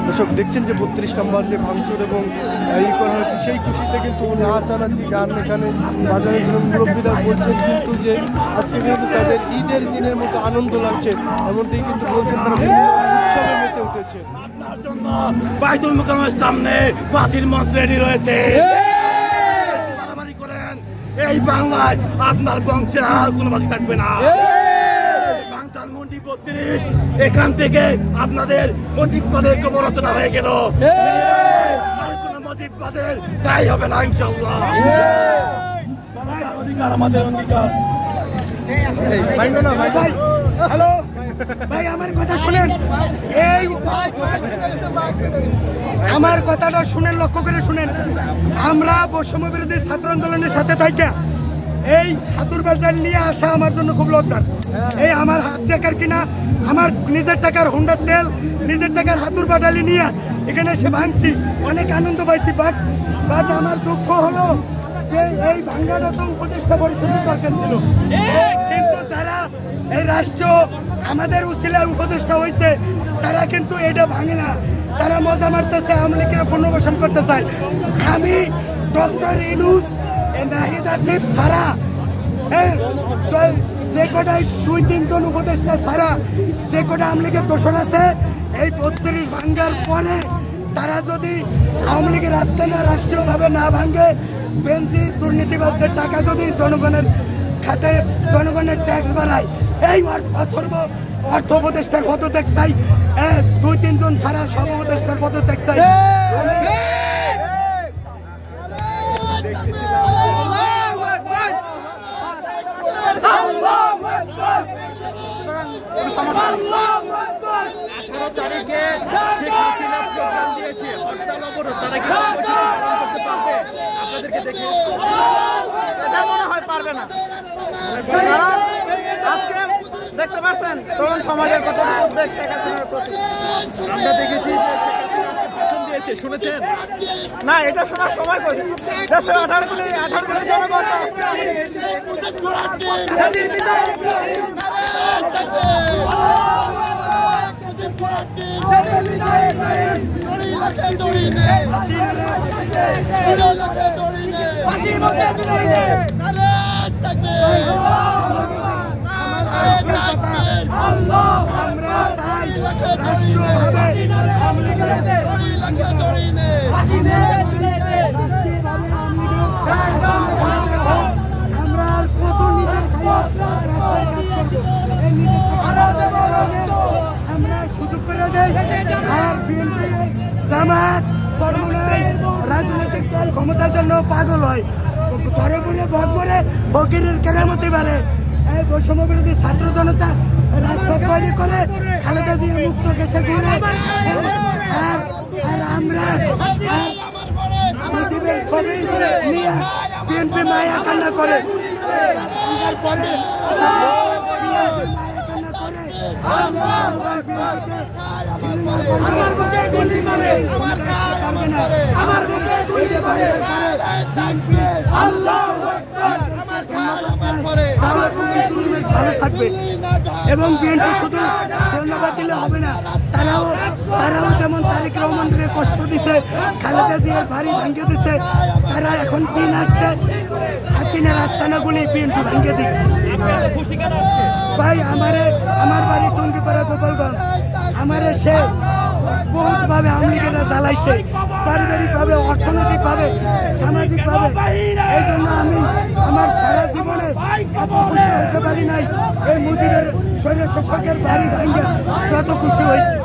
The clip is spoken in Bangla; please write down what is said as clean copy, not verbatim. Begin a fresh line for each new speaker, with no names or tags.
দর্শক দেখছেন যে 32 নম্বর যে ভাঙচুর এবং ই করা হয়েছে সেই খুশিতে কিন্তু নাচানাচি গান এখানে বাজারে মুরব্বীরা বলছেন কিন্তু যে আজকে কিন্তু তাদের ঈদের দিনের মতো আনন্দ লাগছে এমনটাই কিন্তু বলছেন তারা উৎসবে মেতে উঠেছে।
আপনার জন্য বাইতুল মুকাররমের সামনে ফাঁসির মঞ্চ রেডি রয়েছে। মারামারি করেন এই বাংলায় আপনার বংশের আর কোনো বাকি থাকবে না। মন্ডি 32 এখান থেকে আপনাদের মজিববাদের কবর রচনা হয়ে গেল। আর কোন মজিববাদের তাই হবে না ইনশাআল্লাহ। অধিকার আমাদের অধিকার।
হ্যালো ভাই, আমার কথা শুনেন, এই আমার কথাটা শুনেন, লক্ষ্য করে শুনেন। আমরা বৈষম্য বিরোধী ছাত্র আন্দোলনের সাথে থাকি। এই হাতুর বাজার নিয়ে আসা আমার জন্য খুব লজ্জার। এই আমার হাত টাকার কিনা, আমার নিজের টাকার হুন্ডার তেল, নিজের টাকার হাতুর বাটালি নিয়ে এখানে এসে ভাঙছি, অনেক আনন্দ পাইছি। বাট আমার দুঃখ হলো যে এই ভাঙ্গাটা তো উপদেষ্টা পরিষদের দরকার ছিল, কিন্তু যারা এই রাষ্ট্র আমাদের উসিলায় উপদেষ্টা হয়েছে তারা কিন্তু এটা ভাঙে না, তারা মজা মারতেছে, আওয়ামী লীগের পুনর্বাসন করতে চায়। আমি ডক্টর ইউনূস, নাহিদ আসিফ ছাড়া, যে কটাই 2-3 জন উপদেষ্টা ছাড়া যে কটা আওয়ামী লীগের দোষর আছে, এই 32 ভাঙ্গার পরে তারা যদি আওয়ামী লীগের রাষ্ট্রীয়ভাবে না ভাঙে, বেঞ্জির দুর্নীতিবাদদের টাকা যদি জনগণের খাতে জনগণের ট্যাক্স বাড়ায়, এই অর্থ উপদেষ্টার পদত্যাগ চাই। 2-3 জন ছাড়া সব উপদেষ্টার পদত্যাগ চাই।
দেখতে পাচ্ছেন তরুণ সমাজের কত উদ্বেগ শেখ হাসিনার প্রতি। আমরা দেখেছি শাসন দিয়েছে, শুনেছেন না? এটা শোনার সময় কই? 18 কোটি জনগণ
সুযোগ করে দেয়। আর বিএনপি জামাত রাজনৈতিক দল ক্ষমতার জন্য পাগল হয়, ঘরে ঘুরে ভোগ করে ফকিরের কেরামতি বাড়ে। এই বৈষম্য বিরোধী ছাত্র জনতা রাজপথ তৈরি করে খালেদা জিয়া মুক্ত কেসে ঘুরে। আর আমরা মুজিবের ছবি নিয়ে বিএনপি মায়া কান্না করে পরে থাকবে। এবং বিএনপি শুধু ধন্যবাদ দিলে হবে না, তারাও যেমন তারেক রহমানকে কষ্ট দিছে, খালেদা জিয়ার বাড়ি ভাঙিয়ে দিচ্ছে, তারা এখন দিন আসছে হাসিনার আস্তানাগুলি বিএনপি ভাঙিয়ে দিক। ভাই আমার বাড়ি টঙ্গিপাড়া গোপালগঞ্জ, আমারে সে বহুত ভাবে আওয়ামী লীগেরা জ্বালাইছে, পারিবারিক ভাবে, অর্থনৈতিক ভাবে, সামাজিক ভাবে। এই জন্য আমি আমার সারা জীবনে এত খুশি হতে পারি নাই এই মুজিবের শরীর শাসকের বাড়ি ভাঙ্গা যত খুশি হয়েছে।